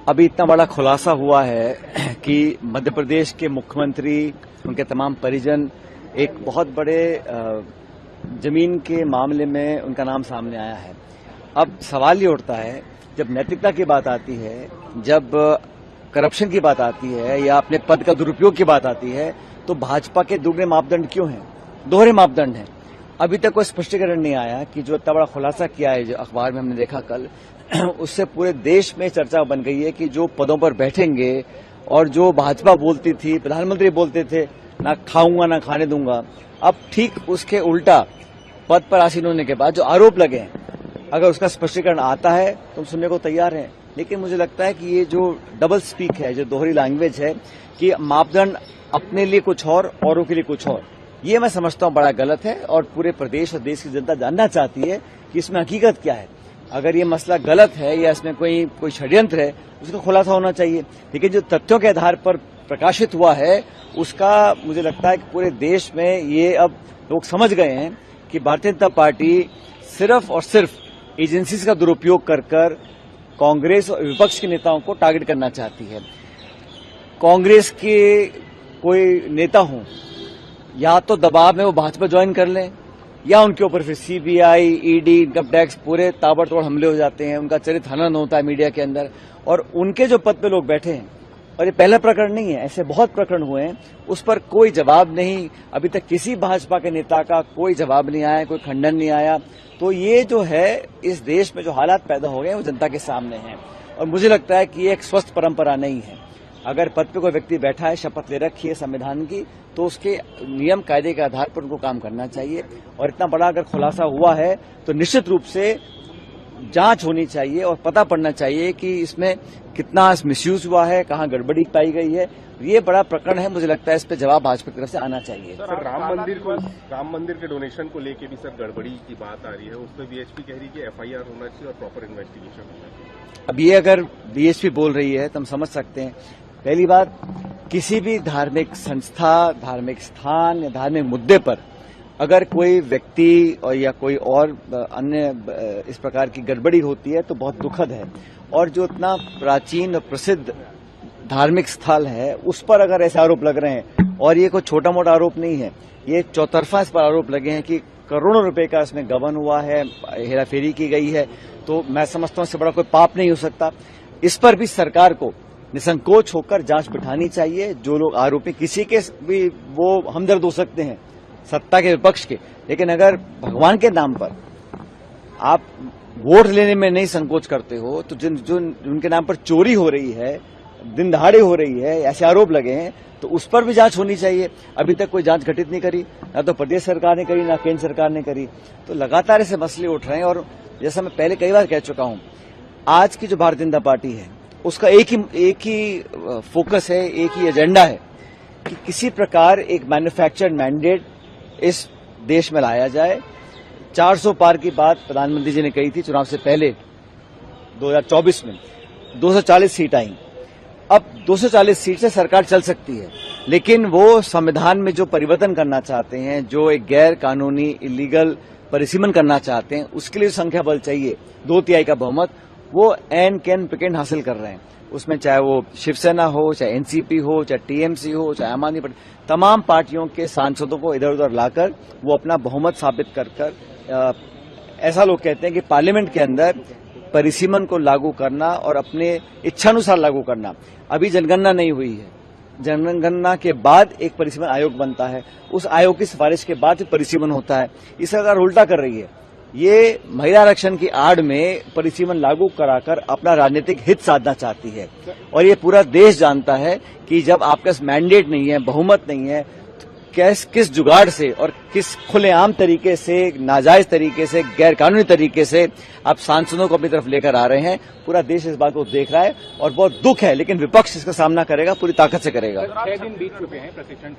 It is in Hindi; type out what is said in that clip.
अभी इतना बड़ा खुलासा हुआ है कि मध्य प्रदेश के मुख्यमंत्री, उनके तमाम परिजन एक बहुत बड़े जमीन के मामले में उनका नाम सामने आया है। अब सवाल ये उठता है, जब नैतिकता की बात आती है, जब करप्शन की बात आती है या अपने पद का दुरुपयोग की बात आती है, तो भाजपा के दुगने मापदंड क्यों हैं? दोहरे मापदंड हैं। अभी तक कोई स्पष्टीकरण नहीं आया कि जो इतना बड़ा खुलासा किया है, जो अखबार में हमने देखा कल, उससे पूरे देश में चर्चा बन गई है कि जो पदों पर बैठेंगे और जो भाजपा बोलती थी, प्रधानमंत्री बोलते थे ना खाऊंगा ना खाने दूंगा, अब ठीक उसके उल्टा पद पर आसीन होने के बाद जो आरोप लगे हैं, अगर उसका स्पष्टीकरण आता है तो हम सुनने को तैयार हैं। लेकिन मुझे लगता है कि ये जो डबल स्पीक है, जो दोहरी लैंग्वेज है कि मापदंड अपने लिए कुछ और औरों के लिए कुछ और, ये मैं समझता हूं बड़ा गलत है। और पूरे प्रदेश और देश की जनता जानना चाहती है कि इसमें हकीकत क्या है। अगर ये मसला गलत है या इसमें कोई षड्यंत्र है, उसका खुलासा होना चाहिए। लेकिन जो तथ्यों के आधार पर प्रकाशित हुआ है, उसका मुझे लगता है कि पूरे देश में ये अब लोग समझ गए हैं कि भारतीय जनता पार्टी सिर्फ और सिर्फ एजेंसीज का दुरुपयोग कर कांग्रेस और विपक्ष के नेताओं को टारगेट करना चाहती है। कांग्रेस के कोई नेता हों, या तो दबाव में वो भाजपा ज्वाइन कर लें, या उनके ऊपर फिर सीबीआई, ईडी, इनकम टैक्स पूरे ताबड़तोड़ हमले हो जाते हैं, उनका चरित्र हनन होता है मीडिया के अंदर, और उनके जो पद पे लोग बैठे हैं, और ये पहला प्रकरण नहीं है, ऐसे बहुत प्रकरण हुए हैं, उस पर कोई जवाब नहीं। अभी तक किसी भाजपा के नेता का कोई जवाब नहीं आया, कोई खंडन नहीं आया। तो ये जो है, इस देश में जो हालात पैदा हो गए वो जनता के सामने हैं, और मुझे लगता है कि ये एक स्वस्थ परंपरा नहीं है। अगर पद पे कोई व्यक्ति बैठा है, शपथ ले रखी है संविधान की, तो उसके नियम कायदे के आधार पर उनको काम करना चाहिए। और इतना बड़ा अगर खुलासा हुआ है तो निश्चित रूप से जांच होनी चाहिए और पता पड़ना चाहिए कि इसमें कितना मिसयूज हुआ है, कहां गड़बड़ी पाई गई है। ये बड़ा प्रकरण है, मुझे लगता है इस पर जवाब भाजपा की तरफ से आना चाहिए। सर, राम मंदिर के डोनेशन को लेके भी सर गड़बड़ी की बात आ रही है, उस पर बीएचपी कह रही है कि एफआईआर होना चाहिए और प्रॉपर इन्वेस्टिगेशन होना चाहिए। अब ये अगर बीएचपी बोल रही है तो हम समझ सकते हैं। पहली बात, किसी भी धार्मिक संस्था, धार्मिक स्थान या धार्मिक मुद्दे पर अगर कोई व्यक्ति और या कोई और अन्य इस प्रकार की गड़बड़ी होती है तो बहुत दुखद है। और जो इतना प्राचीन और प्रसिद्ध धार्मिक स्थल है, उस पर अगर ऐसे आरोप लग रहे हैं, और ये कोई छोटा मोटा आरोप नहीं है, ये चौतरफा इस पर आरोप लगे हैं कि करोड़ों रुपए का इसमें गबन हुआ है, हेराफेरी की गई है, तो मैं समझता हूं इससे बड़ा कोई पाप नहीं हो सकता। इस पर भी सरकार को निसंकोच होकर जांच बिठानी चाहिए। जो लोग आरोपी, किसी के भी वो हमदर्द हो सकते हैं, सत्ता के विपक्ष के, लेकिन अगर भगवान के नाम पर आप वोट लेने में नहीं संकोच करते हो, तो जिनके नाम पर चोरी हो रही है, दिन दहाड़े हो रही है, ऐसे आरोप लगे हैं, तो उस पर भी जांच होनी चाहिए। अभी तक कोई जांच घटित नहीं करी, ना तो प्रदेश सरकार ने करी, ना केंद्र सरकार ने करी। तो लगातार ऐसे मसले उठ रहे हैं। और जैसा मैं पहले कई बार कह चुका हूं, आज की जो भारतीय जनता पार्टी है, उसका एक ही फोकस है, एक ही एजेंडा है कि किसी प्रकार एक मैन्युफैक्चर्ड मैंडेट इस देश में लाया जाए। 400 पार की बात प्रधानमंत्री जी ने कही थी चुनाव से पहले 2024 में, 240 सीट आई। अब 240 सीट से सरकार चल सकती है, लेकिन वो संविधान में जो परिवर्तन करना चाहते हैं, जो एक गैर कानूनी इलीगल परिसीमन करना चाहते हैं, उसके लिए संख्या बल चाहिए, 2/3 का बहुमत, वो एन कैन पिकेंड हासिल कर रहे हैं। उसमें चाहे वो शिवसेना हो, चाहे एनसीपी हो, चाहे टीएमसी हो, चाहे आम आदमी पार्टी, तमाम पार्टियों के सांसदों को इधर उधर लाकर वो अपना बहुमत साबित कर ऐसा लोग कहते हैं कि पार्लियामेंट के अंदर परिसीमन को लागू करना और अपने इच्छानुसार लागू करना। अभी जनगणना नहीं हुई है, जनगणना के बाद एक परिसीमन आयोग बनता है, उस आयोग की सिफारिश के बाद परिसीमन होता है। ये सरकार उल्टा कर रही है। ये महिला आरक्षण की आड़ में परिसीमन लागू कराकर अपना राजनीतिक हित साधना चाहती है। और ये पूरा देश जानता है कि जब आपके पास मैंडेट नहीं है, बहुमत नहीं है, किस जुगाड़ से और किस खुलेआम तरीके से, नाजायज तरीके से, गैर कानूनी तरीके से आप सांसदों को अपनी तरफ लेकर आ रहे हैं। पूरा देश इस बात को देख रहा है और बहुत दुख है, लेकिन विपक्ष इसका सामना करेगा, पूरी ताकत से करेगा। 6 दिन बीत चुके हैं प्रशिक्षण